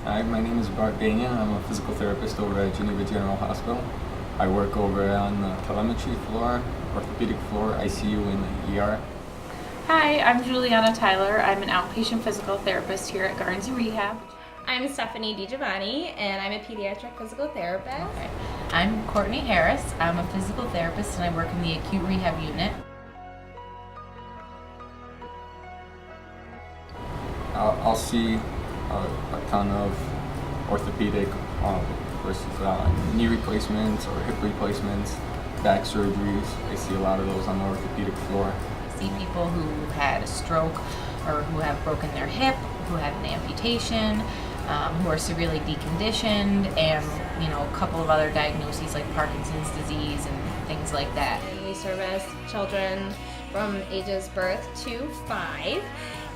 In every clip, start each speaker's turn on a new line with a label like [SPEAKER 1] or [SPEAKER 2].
[SPEAKER 1] Hi, my name is Bart Dania. I'm a physical therapist over at Geneva General Hospital. I work over on the telemetry floor, orthopedic floor, ICU, and the ER.
[SPEAKER 2] Hi, I'm Juliana Tyler. I'm an outpatient physical therapist here at Guernsey Rehab.
[SPEAKER 3] I'm Stephanie DiGiovanni, and I'm a pediatric physical therapist.
[SPEAKER 4] Okay. I'm Courtney Harris. I'm a physical therapist and I work in the acute rehab unit.
[SPEAKER 1] I'll see a ton of orthopedic versus knee replacements or hip replacements, back surgeries. I see a lot of those on the orthopedic floor.
[SPEAKER 4] I see people who had a stroke or who have broken their hip, who had an amputation, who are severely deconditioned, and a couple of other diagnoses like Parkinson's disease and things like that.
[SPEAKER 3] We service children from ages birth to 5.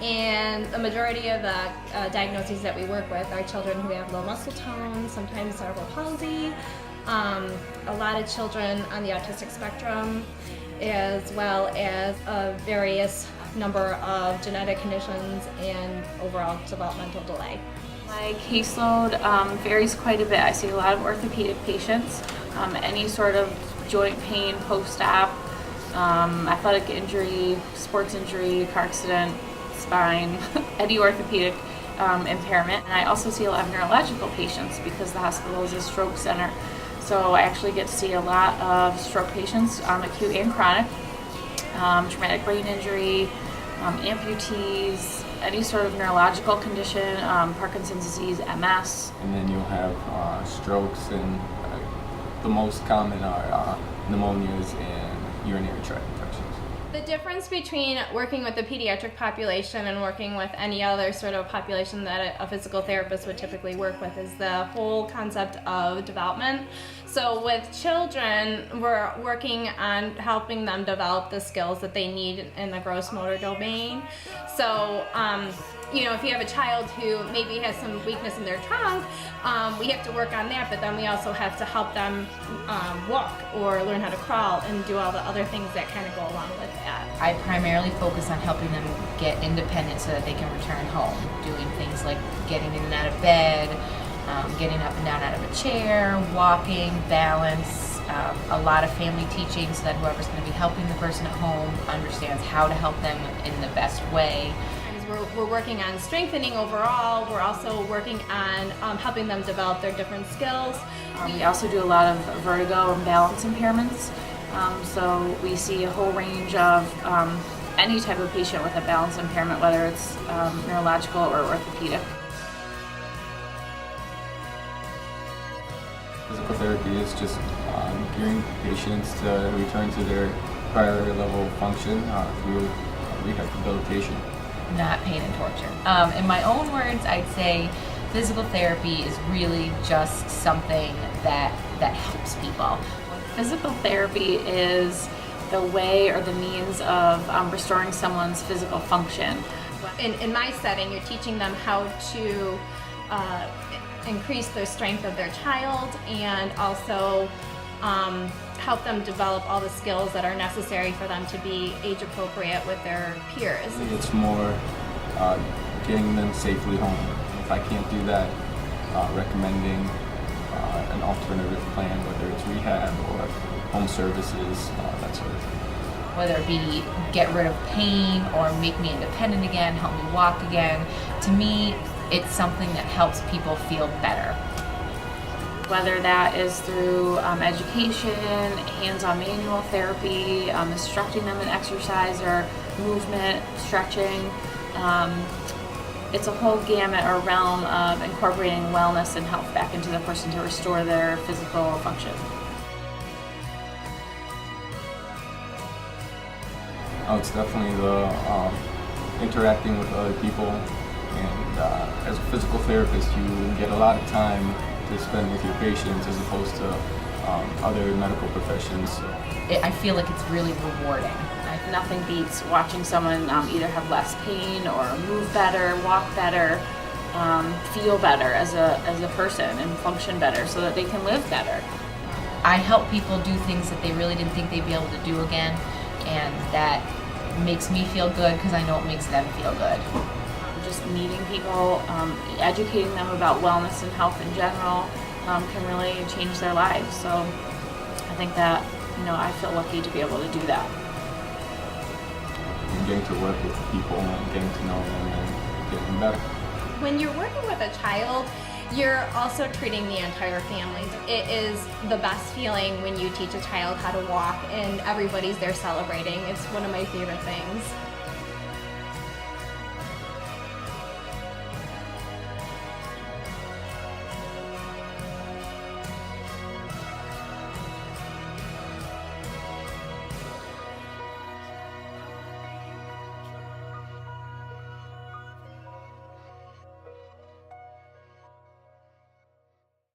[SPEAKER 3] And the majority of the diagnoses that we work with are children who have low muscle tone, sometimes cerebral palsy, a lot of children on the autistic spectrum, as well as a various number of genetic conditions and overall developmental delay.
[SPEAKER 2] My caseload varies quite a bit. I see a lot of orthopedic patients, any sort of joint pain post-op, athletic injury, sports injury, car accident, spine, any orthopedic impairment. And I also see a lot of neurological patients because the hospital is a stroke center. So I actually get to see a lot of stroke patients, acute and chronic, traumatic brain injury, amputees, any sort of neurological condition, Parkinson's disease, MS.
[SPEAKER 1] And then you'll have strokes, and the most common are pneumonias and urinary tract infections.
[SPEAKER 3] The difference between working with the pediatric population and working with any other sort of population that a physical therapist would typically work with is the whole concept of development. So with children, we're working on helping them develop the skills that they need in the gross motor domain. So, if you have a child who maybe has some weakness in their trunk, we have to work on that, but then we also have to help them walk or learn how to crawl and do all the other things that kind of go along with that.
[SPEAKER 4] I primarily focus on helping them get independent so that they can return home, doing things like getting in and out of bed, getting up and down out of a chair, walking, balance, a lot of family teaching so that whoever's going to be helping the person at home understands how to help them in the best way.
[SPEAKER 3] We're working on strengthening overall. We're also working on helping them develop their different skills.
[SPEAKER 2] We also do a lot of vertigo and balance impairments. So we see a whole range of any type of patient with a balance impairment, whether it's neurological or orthopedic.
[SPEAKER 1] Physical therapy is just gearing patients to return to their prior level of function through rehabilitation.
[SPEAKER 4] Not pain and torture. In my own words, I'd say physical therapy is really just something that helps people.
[SPEAKER 2] Physical therapy is the way or the means of restoring someone's physical function.
[SPEAKER 3] In my setting, you're teaching them how to increase the strength of their child and also help them develop all the skills that are necessary for them to be age appropriate with their peers.
[SPEAKER 1] It's more getting them safely home. If I can't do that, recommending an alternative plan, whether it's rehab or home services, that sort of thing.
[SPEAKER 4] Whether it be get rid of pain or make me independent again, help me walk again. To me, it's something that helps people feel better.
[SPEAKER 2] Whether that is through education, hands-on manual therapy, instructing them in exercise or movement, stretching. It's a whole gamut or realm of incorporating wellness and health back into the person to restore their physical function.
[SPEAKER 1] It's definitely the interacting with other people, and as a physical therapist, you get a lot of time to spend with your patients as opposed to other medical professions.
[SPEAKER 4] I feel like it's really rewarding.
[SPEAKER 2] Nothing beats watching someone either have less pain or move better, walk better, feel better as a person and function better so that they can live better.
[SPEAKER 4] I help people do things that they really didn't think they'd be able to do again, and that makes me feel good because I know it makes them feel good.
[SPEAKER 2] just meeting people, educating them about wellness and health in general can really change their lives. So I think that, I feel lucky to be able to do that.
[SPEAKER 1] And getting to work with people and getting to know them and getting better.
[SPEAKER 3] When you're working with a child, you're also treating the entire family. It is the best feeling when you teach a child how to walk and everybody's there celebrating. It's one of my favorite things.